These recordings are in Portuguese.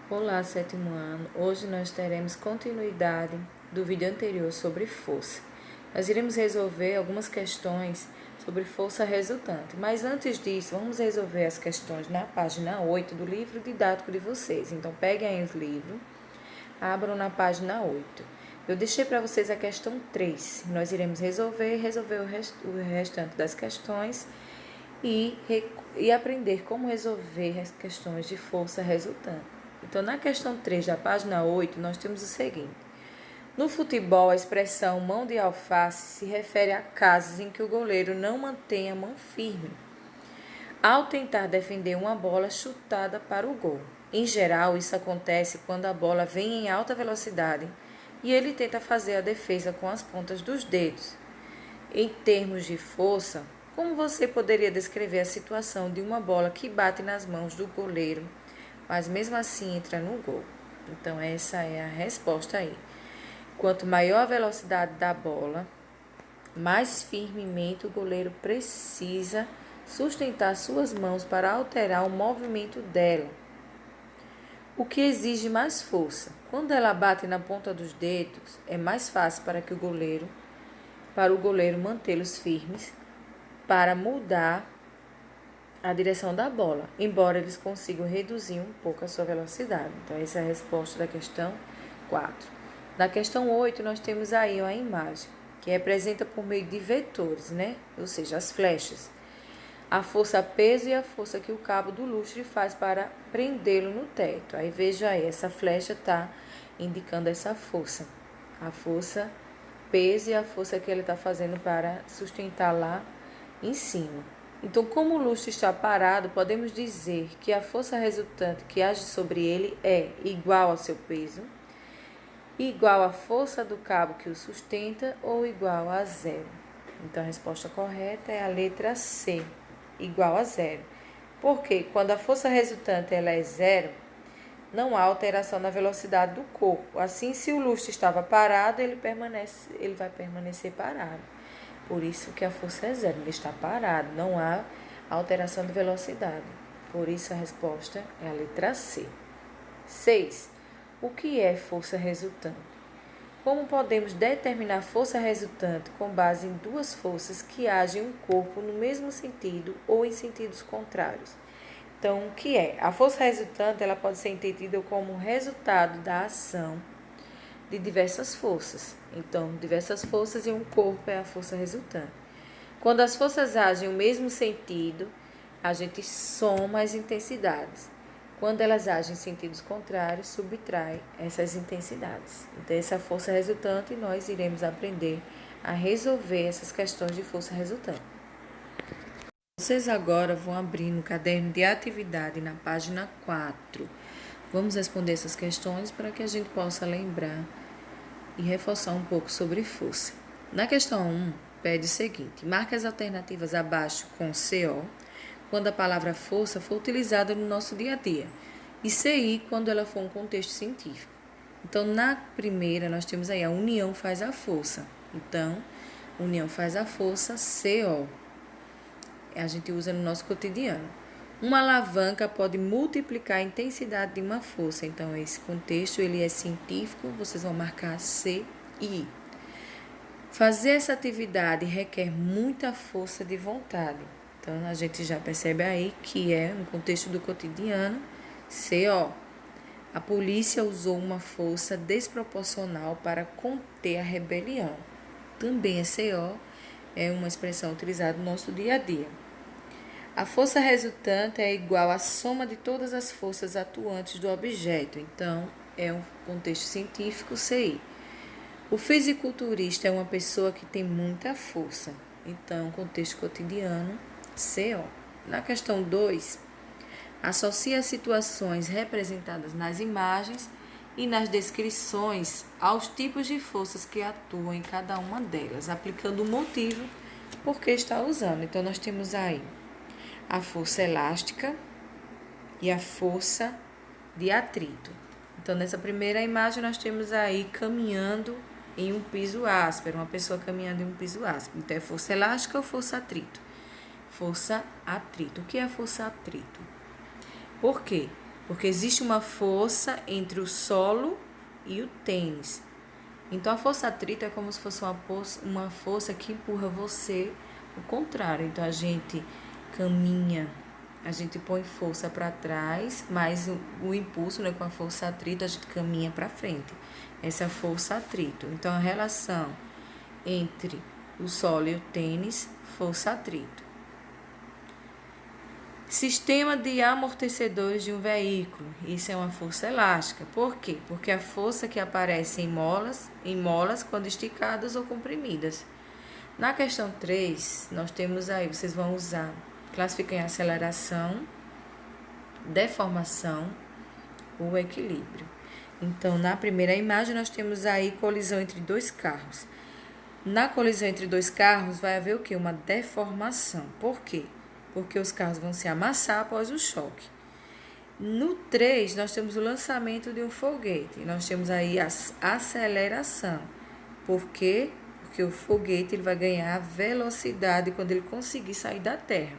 Olá, sétimo ano. Hoje nós teremos continuidade do vídeo anterior sobre força. Nós iremos resolver algumas questões sobre força resultante, mas antes disso, vamos resolver as questões na página 8 do livro didático de vocês. Então, peguem aí os livros, abram na página 8. Eu deixei para vocês a questão 3. Nós iremos resolver o restante das questões e aprender como resolver as questões de força resultante. Então, na questão 3 da página 8, nós temos o seguinte. No futebol, a expressão mão de alface se refere a casos em que o goleiro não mantém a mão firme ao tentar defender uma bola chutada para o gol. Em geral, isso acontece quando a bola vem em alta velocidade e ele tenta fazer a defesa com as pontas dos dedos. Em termos de força, como você poderia descrever a situação de uma bola que bate nas mãos do goleiro, mas mesmo assim entra no gol? Então, essa é a resposta aí. Quanto maior a velocidade da bola, mais firmemente o goleiro precisa sustentar suas mãos para alterar o movimento dela, o que exige mais força. Quando ela bate na ponta dos dedos, é mais fácil para o goleiro mantê-los firmes para mudar a direção da bola, embora eles consigam reduzir um pouco a sua velocidade. Então, essa é a resposta da questão 4. Na questão 8, nós temos aí uma imagem que representa por meio de vetores, né? Ou seja, as flechas. A força peso e a força que o cabo do lustre faz para prendê-lo no teto. Aí veja aí, essa flecha está indicando essa força. A força peso e a força que ele está fazendo para sustentar lá em cima. Então, como o lustre está parado, podemos dizer que a força resultante que age sobre ele é igual ao seu peso, igual à força do cabo que o sustenta ou igual a zero. Então, a resposta correta é a letra C, igual a zero. Porque quando a força resultante ela é zero, não há alteração na velocidade do corpo. Assim, se o lustre estava parado, ele vai permanecer parado. Por isso que a força é zero, ele está parado, não há alteração de velocidade. Por isso a resposta é a letra C. 6. O que é força resultante? Como podemos determinar força resultante com base em duas forças que agem um corpo no mesmo sentido ou em sentidos contrários? Então, o que é? A força resultante ela pode ser entendida como resultado da ação de diversas forças. Então, diversas forças e um corpo é a força resultante. Quando as forças agem no mesmo sentido, a gente soma as intensidades. Quando elas agem em sentidos contrários, subtrai essas intensidades. Então, essa força resultante, nós iremos aprender a resolver essas questões de força resultante. Vocês agora vão abrir no caderno de atividade na página 4. Vamos responder essas questões para que a gente possa lembrar e reforçar um pouco sobre força. Na questão 1, pede o seguinte: marque as alternativas abaixo com CO, quando a palavra força for utilizada no nosso dia a dia, e CI, quando ela for um contexto científico. Então, na primeira, nós temos aí a união faz a força. Então, união faz a força, CO. A gente usa no nosso cotidiano. Uma alavanca pode multiplicar a intensidade de uma força. Então, esse contexto ele é científico, vocês vão marcar C e I. Fazer essa atividade requer muita força de vontade. Então, a gente já percebe aí que é um contexto do cotidiano, CO. A polícia usou uma força desproporcional para conter a rebelião. Também é CO, é uma expressão utilizada no nosso dia a dia. A força resultante é igual à soma de todas as forças atuantes do objeto. Então, é um contexto científico, CI. O fisiculturista é uma pessoa que tem muita força. Então, contexto cotidiano, CO. Na questão 2, associa as situações representadas nas imagens e nas descrições aos tipos de forças que atuam em cada uma delas, aplicando o motivo por que está usando. Então, nós temos aí a força elástica e a força de atrito. Então, nessa primeira imagem, nós temos aí caminhando em um piso áspero, uma pessoa caminhando em um piso áspero. Então, é força elástica ou força atrito? Força atrito. O que é força atrito? Por quê? Porque existe uma força entre o solo e o tênis. Então, a força atrito é como se fosse uma força que empurra você o contrário. Então, a gente caminha, a gente põe força para trás, mas o impulso, né, com a força atrito, a gente caminha para frente. Essa é a força atrito. Então, a relação entre o solo e o tênis, força atrito. Sistema de amortecedores de um veículo. Isso é uma força elástica. Por quê? Porque a força que aparece em molas quando esticadas ou comprimidas. Na questão 3, nós temos aí, vocês vão usar, classifica em aceleração, deformação ou equilíbrio. Então, na primeira imagem, nós temos aí colisão entre dois carros. Na colisão entre dois carros, vai haver o quê? Uma deformação. Por quê? Porque os carros vão se amassar após o choque. No 3, nós temos o lançamento de um foguete. Nós temos aí a aceleração. Por quê? Porque o foguete ele vai ganhar velocidade quando ele conseguir sair da Terra.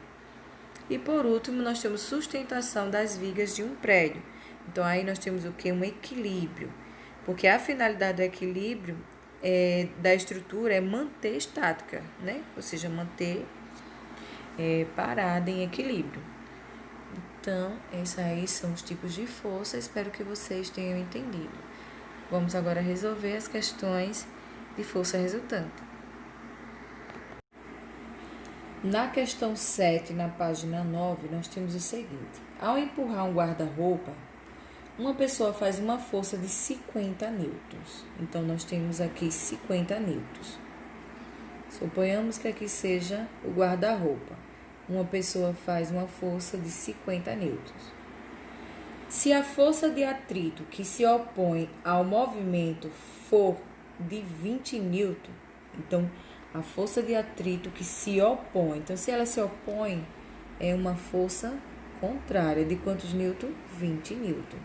E por último, nós temos sustentação das vigas de um prédio. Então, aí nós temos o quê? Um equilíbrio. Porque a finalidade do equilíbrio da estrutura é manter estática, né? Ou seja, manter parada em equilíbrio. Então, esses aí são os tipos de força. Espero que vocês tenham entendido. Vamos agora resolver as questões de força resultante. Na questão 7, na página 9, nós temos o seguinte. Ao empurrar um guarda-roupa, uma pessoa faz uma força de 50 newtons. Então, nós temos aqui 50 newtons. Suponhamos que aqui seja o guarda-roupa. Uma pessoa faz uma força de 50 newtons. Se a força de atrito que se opõe ao movimento for de 20 newtons, então a força de atrito que se opõe, então se ela se opõe, é uma força contrária. De quantos newton? 20 newton.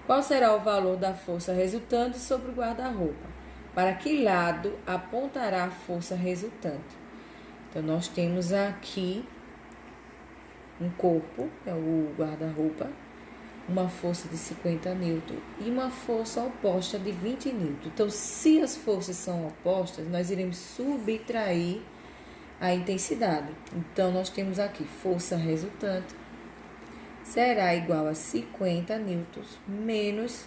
Qual será o valor da força resultante sobre o guarda-roupa? Para que lado apontará a força resultante? Então, nós temos aqui um corpo, é o guarda-roupa, uma força de 50 newton e uma força oposta de 20 newton. Então, se as forças são opostas, nós iremos subtrair a intensidade. Então, nós temos aqui força resultante será igual a 50 newtons menos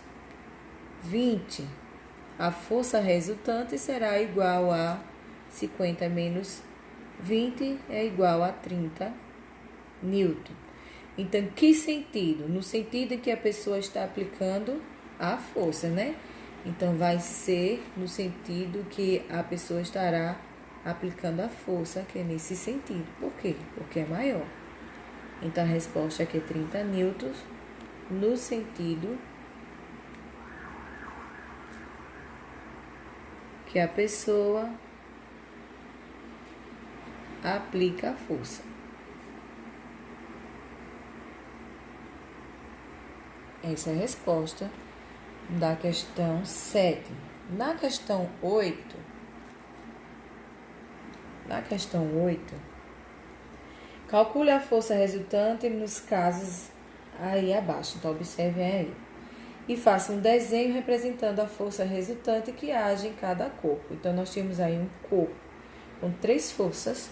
20. A força resultante será igual a 50 menos 20 é igual a 30 newton. Então, que sentido? No sentido em que a pessoa está aplicando a força, né? Então, vai ser no sentido que a pessoa estará aplicando a força, que é nesse sentido. Por quê? Porque é maior. Então, a resposta aqui é 30 newtons no sentido que a pessoa aplica a força. Essa é a resposta da questão 7. Na questão 8, calcule a força resultante nos casos aí abaixo. Então, observe aí. E faça um desenho representando a força resultante que age em cada corpo. Então, nós temos aí um corpo com três forças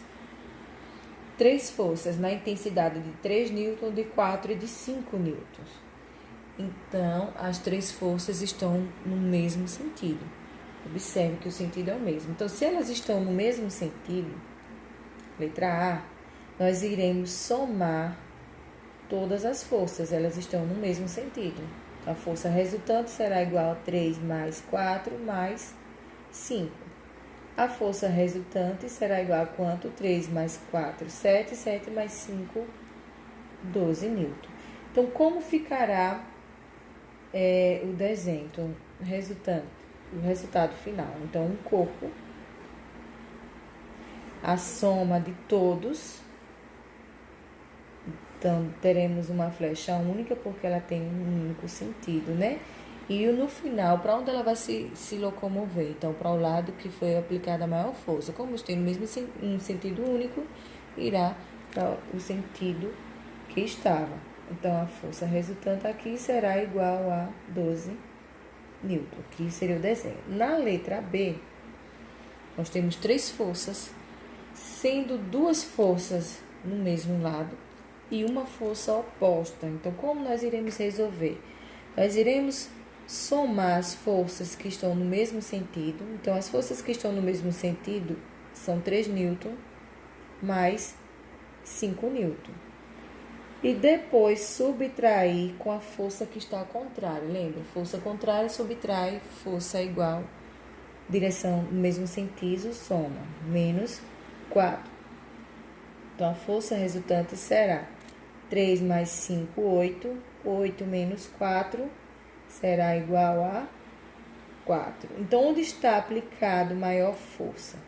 na intensidade de 3 newtons, de 4 e de 5 newtons. Então, as três forças estão no mesmo sentido. Observe que o sentido é o mesmo. Então, se elas estão no mesmo sentido, letra A, nós iremos somar todas as forças. Elas estão no mesmo sentido. A força resultante será igual a 3 mais 4 mais 5. A força resultante será igual a quanto? 3 mais 4, 7. 7 mais 5, 12 newton. Então, como ficará o desenho? Então, o resultado final. Então, um corpo, a soma de todos. Então, teremos uma flecha única, porque ela tem um único sentido, né? E no final, para onde ela vai se locomover? Então, para o lado que foi aplicada a maior força. Como tem um sentido único, irá para o sentido que estava. Então, a força resultante aqui será igual a 12 newton, que seria o desenho. Na letra B, nós temos 3 forças, sendo 2 forças no mesmo lado e uma força oposta. Então, como nós iremos resolver? Nós iremos somar as forças que estão no mesmo sentido. Então, as forças que estão no mesmo sentido são 3 newton mais 5 newton. E depois subtrair com a força que está ao contrário. Lembra? Força contrária subtrai força igual, direção no mesmo sentido, soma, menos 4. Então, a força resultante será 3 mais 5, 8. 8 menos 4 será igual a 4. Então, onde está aplicado maior força?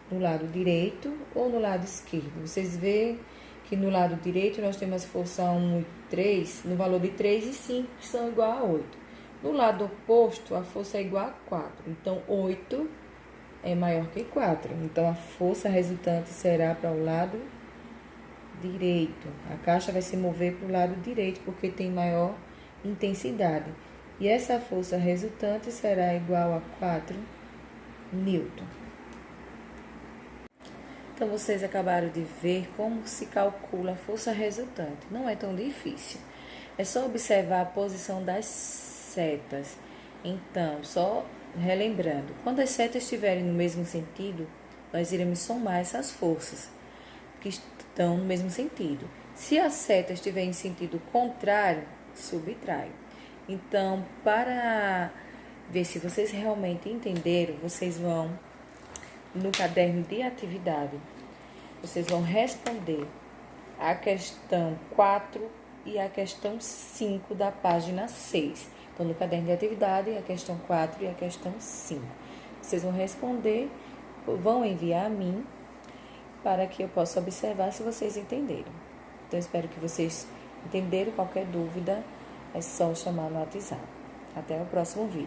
No lado direito ou no lado esquerdo? Vocês veem que no lado direito nós temos força 1 e 3, no valor de 3 e 5, que são igual a 8. No lado oposto, a força é igual a 4. Então, 8 é maior que 4. Então, a força resultante será para o lado direito. A caixa vai se mover para o lado direito, porque tem maior intensidade. E essa força resultante será igual a 4 newton. Então, vocês acabaram de ver como se calcula a força resultante. Não é tão difícil. É só observar a posição das setas. Então, só relembrando, quando as setas estiverem no mesmo sentido, nós iremos somar essas forças que estão no mesmo sentido. Se a seta estiver em sentido contrário, subtrai. Então, para ver se vocês realmente entenderam, vocês vão no caderno de atividade, vocês vão responder a questão 4 e a questão 5 da página 6. Então, no caderno de atividade, a questão 4 e a questão 5. Vocês vão responder, vão enviar a mim, para que eu possa observar se vocês entenderam. Então, espero que vocês entenderam. Qualquer dúvida, é só chamar no WhatsApp. Até o próximo vídeo.